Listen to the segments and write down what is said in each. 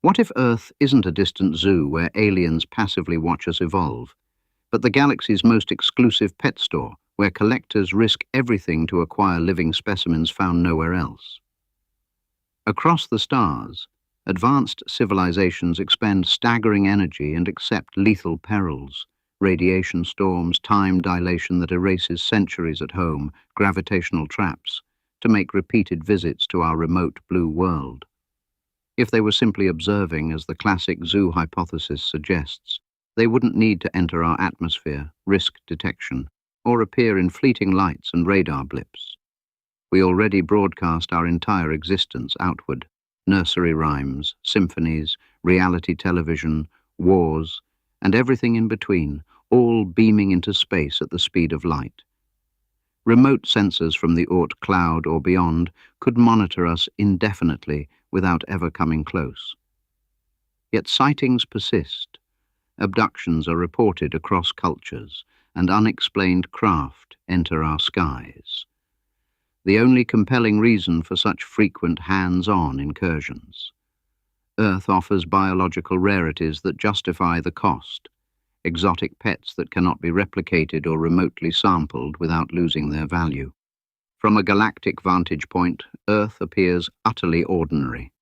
What if Earth isn't a distant zoo where aliens passively watch us evolve, but the galaxy's most exclusive pet store, where collectors risk everything to acquire living specimens found nowhere else? Across the stars, advanced civilizations expend staggering energy and accept lethal perils, radiation storms, time dilation that erases centuries at home, gravitational traps, to make repeated visits to our remote blue world. If they were simply observing, as the classic zoo hypothesis suggests, they wouldn't need to enter our atmosphere, risk detection, or appear in fleeting lights and radar blips. We already broadcast our entire existence outward: nursery rhymes, symphonies, reality television, wars, and everything in between, all beaming into space at the speed of light. Remote sensors from the Oort cloud or beyond could monitor us indefinitely without ever coming close. Yet sightings persist. Abductions are reported across cultures, and unexplained craft enter our skies. The only compelling reason for such frequent hands-on incursions. Earth offers biological rarities that justify the cost, exotic pets that cannot be replicated or remotely sampled without losing their value. From a galactic vantage point, Earth appears utterly ordinary.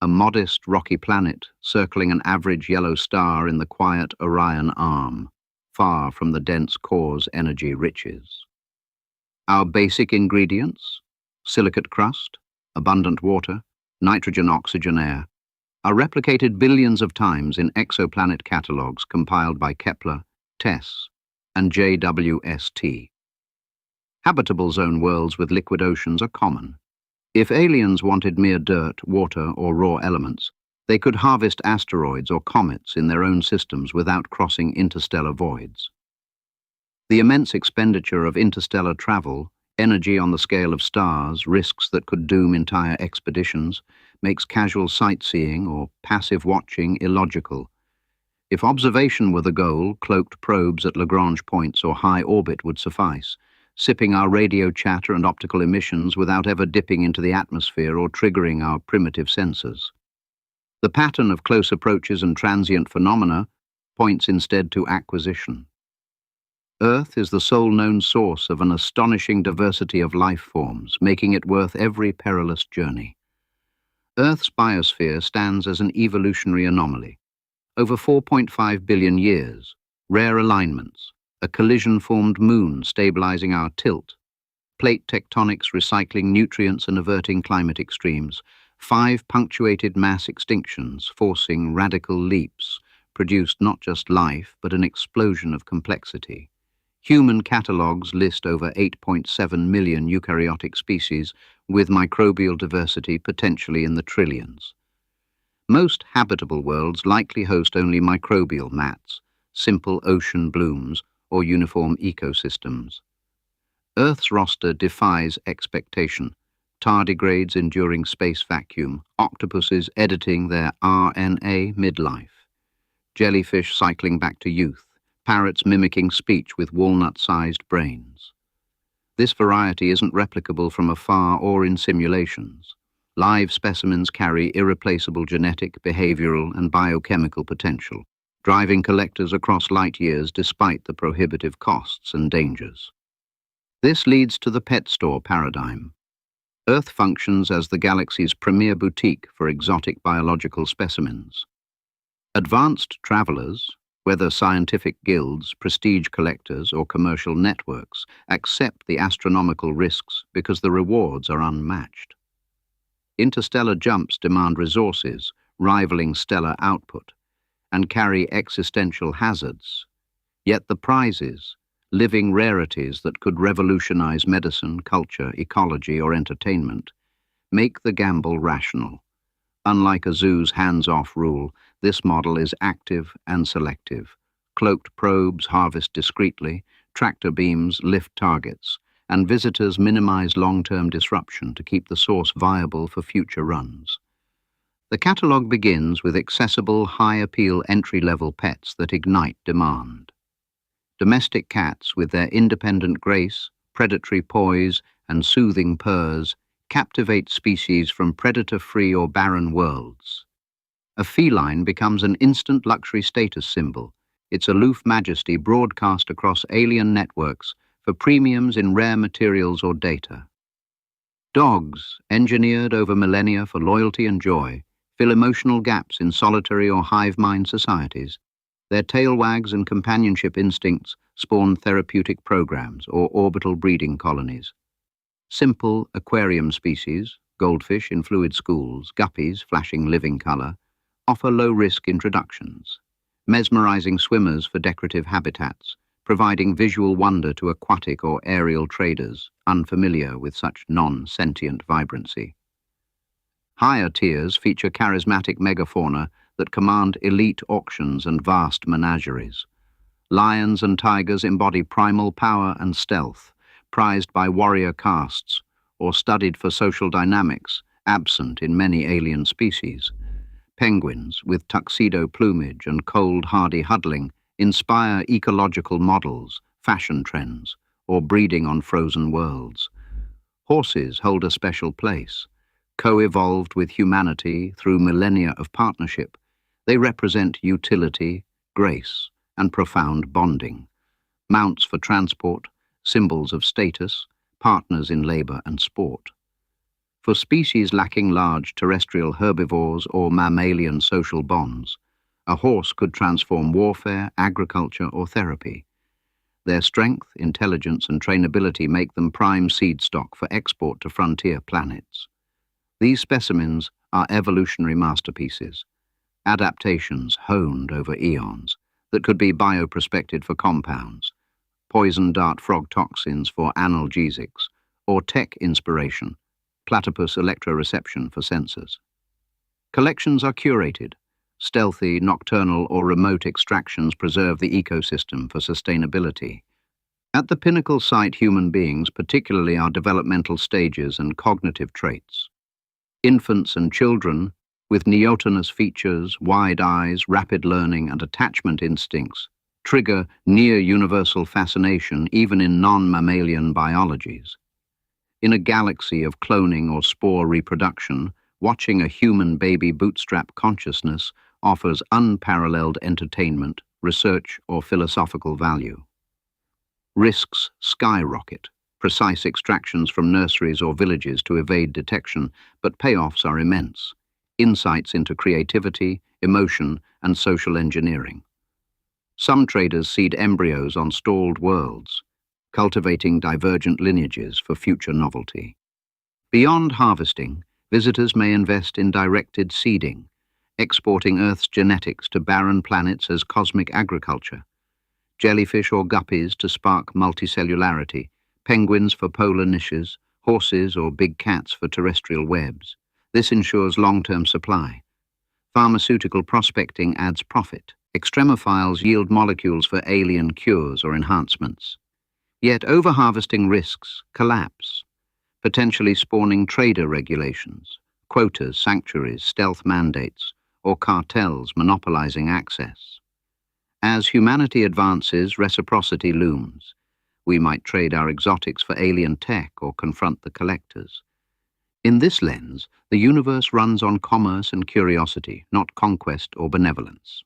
A modest rocky planet circling an average yellow star in the quiet Orion Arm, far from the dense core's energy riches. Our basic ingredients, silicate crust, abundant water, nitrogen-oxygen air, are replicated billions of times in exoplanet catalogues compiled by Kepler, TESS, and JWST. Habitable zone worlds with liquid oceans are common. If aliens wanted mere dirt, water, or raw elements, they could harvest asteroids or comets in their own systems without crossing interstellar voids. The immense expenditure of interstellar travel, energy on the scale of stars, risks that could doom entire expeditions, makes casual sightseeing or passive watching illogical. If observation were the goal, cloaked probes at Lagrange points or high orbit would suffice, sipping our radio chatter and optical emissions without ever dipping into the atmosphere or triggering our primitive sensors. The pattern of close approaches and transient phenomena points instead to acquisition. Earth is the sole known source of an astonishing diversity of life forms, making it worth every perilous journey. Earth's biosphere stands as an evolutionary anomaly. Over 4.5 billion years, rare alignments, a collision-formed moon stabilizing our tilt, plate tectonics recycling nutrients and averting climate extremes, 5 punctuated mass extinctions forcing radical leaps, produced not just life but an explosion of complexity. Human catalogues list over 8.7 million eukaryotic species, with microbial diversity potentially in the trillions. Most habitable worlds likely host only microbial mats, simple ocean blooms, or uniform ecosystems. Earth's roster defies expectation. Tardigrades enduring space vacuum, octopuses editing their RNA midlife, jellyfish cycling back to youth, parrots mimicking speech with walnut-sized brains. This variety isn't replicable from afar or in simulations. Live specimens carry irreplaceable genetic, behavioral, and biochemical potential, driving collectors across light years despite the prohibitive costs and dangers. This leads to the pet store paradigm. Earth functions as the galaxy's premier boutique for exotic biological specimens. Advanced travelers, whether scientific guilds, prestige collectors, or commercial networks, accept the astronomical risks because the rewards are unmatched. Interstellar jumps demand resources, rivaling stellar output, and carry existential hazards. Yet the prizes, living rarities that could revolutionize medicine, culture, ecology, or entertainment, make the gamble rational. Unlike a zoo's hands-off rule, this model is active and selective. Cloaked probes harvest discreetly, tractor beams lift targets, and visitors minimize long-term disruption to keep the source viable for future runs. The catalogue begins with accessible, high-appeal entry-level pets that ignite demand. Domestic cats, with their independent grace, predatory poise, and soothing purrs, captivate species from predator-free or barren worlds. A feline becomes an instant luxury status symbol, its aloof majesty broadcast across alien networks for premiums in rare materials or data. Dogs, engineered over millennia for loyalty and joy, fill emotional gaps in solitary or hive-mind societies. Their tail wags and companionship instincts spawn therapeutic programs or orbital breeding colonies. Simple aquarium species, goldfish in fluid schools, guppies flashing living color, offer low-risk introductions, mesmerizing swimmers for decorative habitats, providing visual wonder to aquatic or aerial traders unfamiliar with such non-sentient vibrancy. Higher tiers feature charismatic megafauna that command elite auctions and vast menageries. Lions and tigers embody primal power and stealth, prized by warrior castes, or studied for social dynamics, absent in many alien species. Penguins, with tuxedo plumage and cold, hardy huddling, inspire ecological models, fashion trends, or breeding on frozen worlds. Horses hold a special place. Co-evolved with humanity through millennia of partnership, they represent utility, grace, and profound bonding. Mounts for transport, symbols of status, partners in labor and sport. For species lacking large terrestrial herbivores or mammalian social bonds, a horse could transform warfare, agriculture, or therapy. Their strength, intelligence, and trainability make them prime seed stock for export to frontier planets. These specimens are evolutionary masterpieces, adaptations honed over eons that could be bioprospected for compounds, poison dart frog toxins for analgesics, or tech inspiration, platypus electroreception for sensors. Collections are curated. Stealthy, nocturnal, or remote extractions preserve the ecosystem for sustainability. At the pinnacle site human beings, particularly our developmental stages and cognitive traits. Infants and children, with neotenous features, wide eyes, rapid learning, and attachment instincts, trigger near-universal fascination even in non-mammalian biologies. In a galaxy of cloning or spore reproduction, watching a human baby bootstrap consciousness offers unparalleled entertainment, research, or philosophical value. Risks skyrocket. Precise extractions from nurseries or villages to evade detection, but payoffs are immense. Insights into creativity, emotion, and social engineering. Some traders seed embryos on stalled worlds, cultivating divergent lineages for future novelty. Beyond harvesting, visitors may invest in directed seeding, exporting Earth's genetics to barren planets as cosmic agriculture. Jellyfish or guppies to spark multicellularity, penguins for polar niches, horses or big cats for terrestrial webs. This ensures long-term supply. Pharmaceutical prospecting adds profit. Extremophiles yield molecules for alien cures or enhancements. Yet overharvesting risks collapse, potentially spawning trader regulations, quotas, sanctuaries, stealth mandates, or cartels monopolizing access. As humanity advances, reciprocity looms. We might trade our exotics for alien tech or confront the collectors. In this lens, the universe runs on commerce and curiosity, not conquest or benevolence.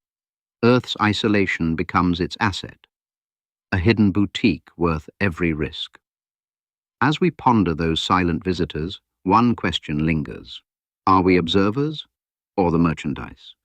Earth's isolation becomes its asset, a hidden boutique worth every risk. As we ponder those silent visitors, one question lingers. Are we observers or the merchandise?